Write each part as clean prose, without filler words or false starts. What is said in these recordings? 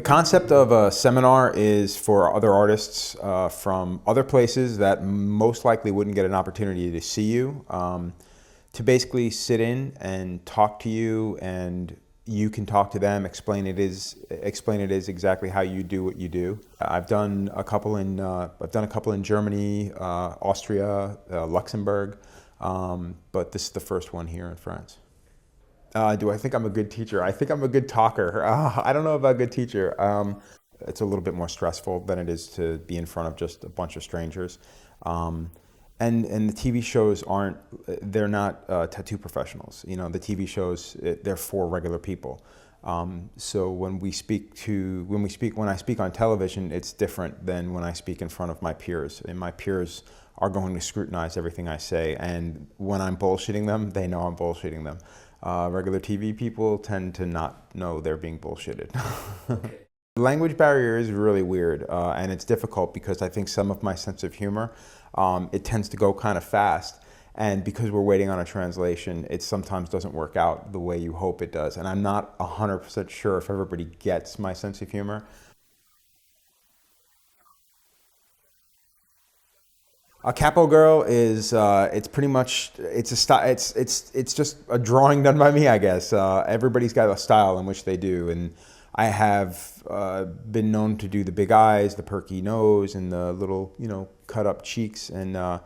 concept of a seminar is for other artists from other places that most likely wouldn't get an opportunity to see you, to basically sit in and talk to you, and you can talk to them, explain it is exactly how you do what you do. I've done a couple in Germany, Austria, Luxembourg, but this is the first one here in France. Do I think I'm a good teacher? I think I'm a good talker. I don't know about a good teacher. It's a little bit more stressful than it is to be in front of just a bunch of strangers. And the TV shows they're not tattoo professionals. You know, the TV shows, they're for regular people. So when I speak on television, it's different than when I speak in front of my peers. And my peers are going to scrutinize everything I say. And when I'm bullshitting them, they know I'm bullshitting them. Regular TV people tend to not know they're being bullshitted. The language barrier is really weird, and it's difficult because I think some of my sense of humor, it tends to go kind of fast, and because we're waiting on a translation, it sometimes doesn't work out the way you hope it does, and I'm not 100% sure if everybody gets my sense of humor. A capo girl is it's pretty much it's a style. It's just a drawing done by me, I guess. Everybody's got a style in which they do, and I have been known to do the big eyes, the perky nose, and the little cut up cheeks, and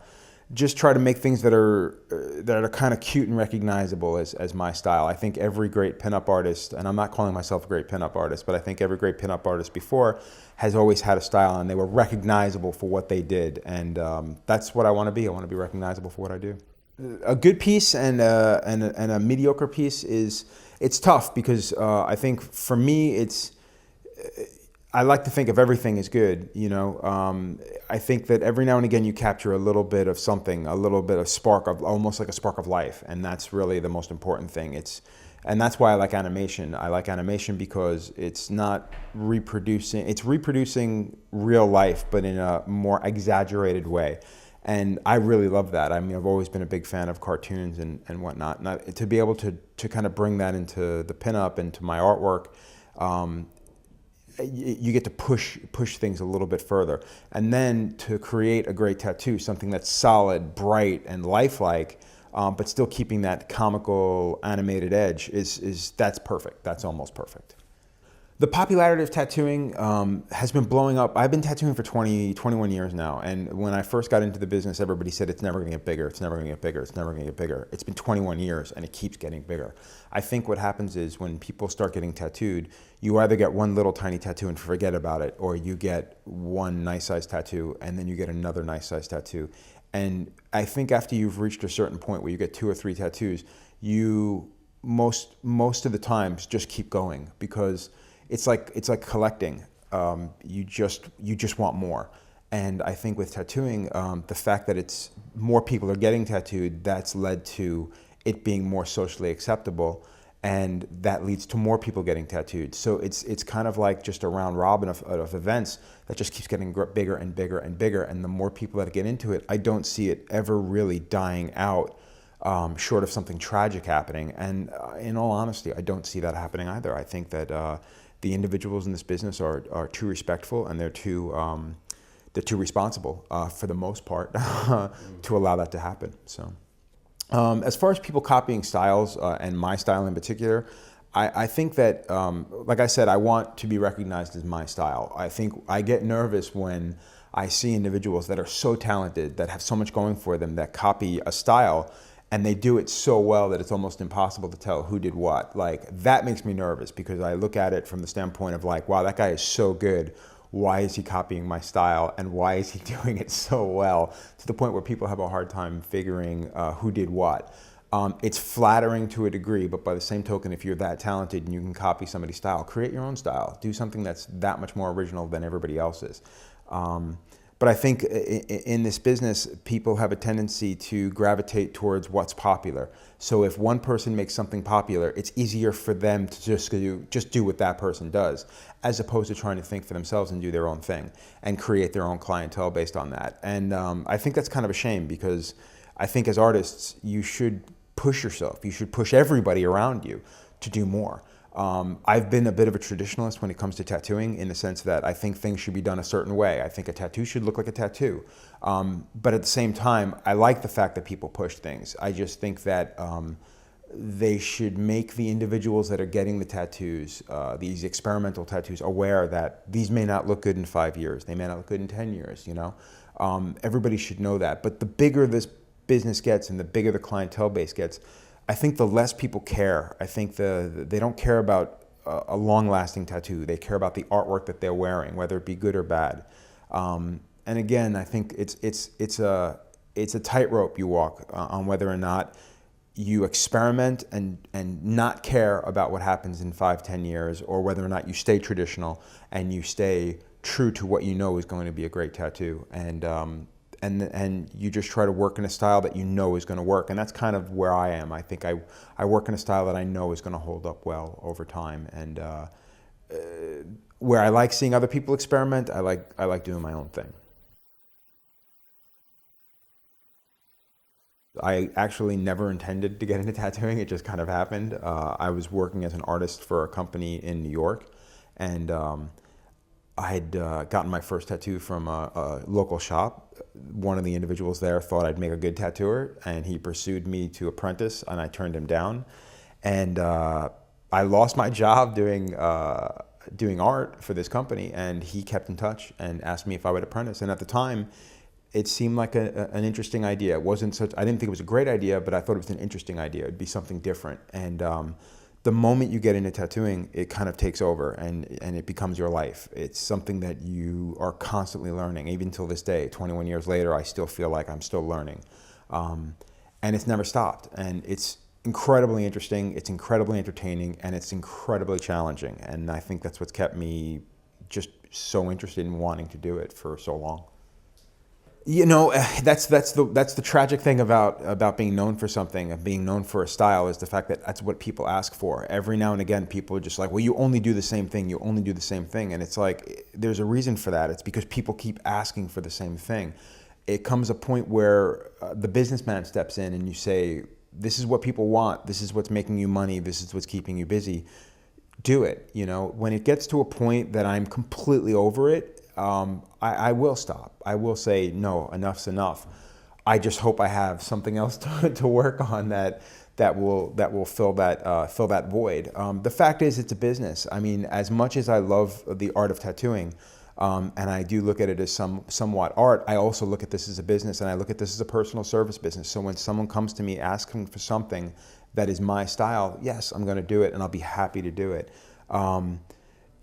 just try to make things that are kind of cute and recognizable as my style. I think every great pinup artist, and I'm not calling myself a great pinup artist, but I think every great pinup artist before has always had a style, and they were recognizable for what they did, and that's what I want to be. I want to be recognizable for what I do. A good piece and a mediocre piece it's tough because I think for me I like to think of everything as good, I think that every now and again you capture a little bit of something, a little bit of spark of almost like a spark of life, and that's really the most important thing. And that's why I like animation. I like animation because it's not reproducing, it's reproducing real life, but in a more exaggerated way. And I really love that. I mean, I've always been a big fan of cartoons and whatnot. And to be able to kind of bring that into the pinup and to my artwork, you get to push things a little bit further. And then to create a great tattoo, something that's solid, bright, and lifelike, but still keeping that comical animated edge that's perfect. That's almost perfect. The popularity of tattooing has been blowing up. I've been tattooing for 21 years now, and when I first got into the business, everybody said it's never going to get bigger, it's never going to get bigger, it's never going to get bigger. It's been 21 years, and it keeps getting bigger. I think what happens is when people start getting tattooed, you either get one little tiny tattoo and forget about it, or you get one nice size tattoo, and then you get another nice size tattoo. And I think after you've reached a certain point where you get 2 or 3 tattoos, you most of the times just keep going because it's like collecting. You just want more. And I think with tattooing, the fact that it's more people are getting tattooed, that's led to it being more socially acceptable, and that leads to more people getting tattooed. So it's kind of like just a round robin of events that just keeps getting bigger and bigger and bigger. And the more people that get into it, I don't see it ever really dying out, short of something tragic happening. And in all honesty, I don't see that happening either. I think that the individuals in this business are too respectful, and they're too responsible for the most part to allow that to happen. So. As far as people copying styles, and my style in particular, I think that, like I said, I want to be recognized as my style. I think I get nervous when I see individuals that are so talented, that have so much going for them, that copy a style, and they do it so well that it's almost impossible to tell who did what. Like, that makes me nervous because I look at it from the standpoint of like, wow, that guy is so good. Why is he copying my style, and why is he doing it so well, to the point where people have a hard time figuring who did what. It's flattering to a degree, but by the same token, if you're that talented and you can copy somebody's style, create your own style. Do something that's that much more original than everybody else's. But I think in this business, people have a tendency to gravitate towards what's popular. So if one person makes something popular, it's easier for them to just do what that person does, as opposed to trying to think for themselves and do their own thing and create their own clientele based on that. And I think that's kind of a shame, because I think as artists, you should push yourself. You should push everybody around you to do more. I've been a bit of a traditionalist when it comes to tattooing, in the sense that I think things should be done a certain way. I think a tattoo should look like a tattoo. But at the same time, I like the fact that people push things. I just think that they should make the individuals that are getting the tattoos, these experimental tattoos, aware that these may not look good in 5 years. They may not look good in 10 years, you know? Everybody should know that. But the bigger this business gets and the bigger the clientele base gets, I think the less people care. I think they don't care about a long-lasting tattoo. They care about the artwork that they're wearing, whether it be good or bad. And again, I think it's a tightrope you walk on whether or not you experiment and not care about what happens in 5-10 years, or whether or not you stay traditional and you stay true to what you know is going to be a great tattoo. And you just try to work in a style that you know is going to work. And that's kind of where I am. I think I work in a style that I know is going to hold up well over time. And where I like seeing other people experiment, I like doing my own thing. I actually never intended to get into tattooing. It just kind of happened. I was working as an artist for a company in New York, and I had gotten my first tattoo from a local shop. One of the individuals there thought I'd make a good tattooer, and he pursued me to apprentice, and I turned him down. And I lost my job doing art for this company, and he kept in touch and asked me if I would apprentice. And at the time, it seemed like an interesting idea. It wasn't such, I didn't think it was a great idea, but I thought it was an interesting idea. It'd be something different. And the moment you get into tattooing, it kind of takes over and it becomes your life. It's something that you are constantly learning. Even till this day, 21 years later, I still feel like I'm still learning. And it's never stopped. And it's incredibly interesting, it's incredibly entertaining, and it's incredibly challenging. And I think that's what's kept me just so interested in wanting to do it for so long. You know, that's the tragic thing about being known for something, of being known for a style, is the fact that that's what people ask for. Every now and again, people are just like, well, you only do the same thing, you only do the same thing. And it's like, there's a reason for that. It's because people keep asking for the same thing. It comes a point where the businessman steps in and you say, this is what people want, this is what's making you money, this is what's keeping you busy. Do it. You know, when it gets to a point that I'm completely over it, I will stop. I will say, no, enough's enough. I just hope I have something else to work on that will fill that void. The fact is, it's a business. I mean, as much as I love the art of tattooing, and I do look at it as somewhat art, I also look at this as a business, and I look at this as a personal service business. So when someone comes to me asking for something that is my style, yes, I'm going to do it, and I'll be happy to do it.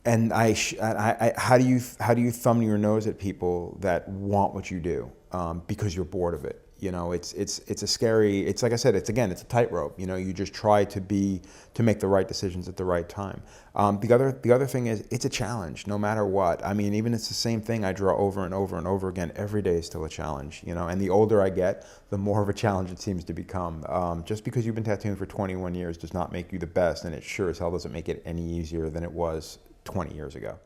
And how do you thumb your nose at people that want what you do because you're bored of it? You know, it's a scary. It's like I said. It's a tightrope. You know, you just try to make the right decisions at the right time. The other thing is, it's a challenge no matter what. I mean, even it's the same thing I draw over and over and over again. Every day is still a challenge. You know, and the older I get, the more of a challenge it seems to become. Just because you've been tattooing for 21 years does not make you the best, and it sure as hell doesn't make it any easier than it was 20 years ago.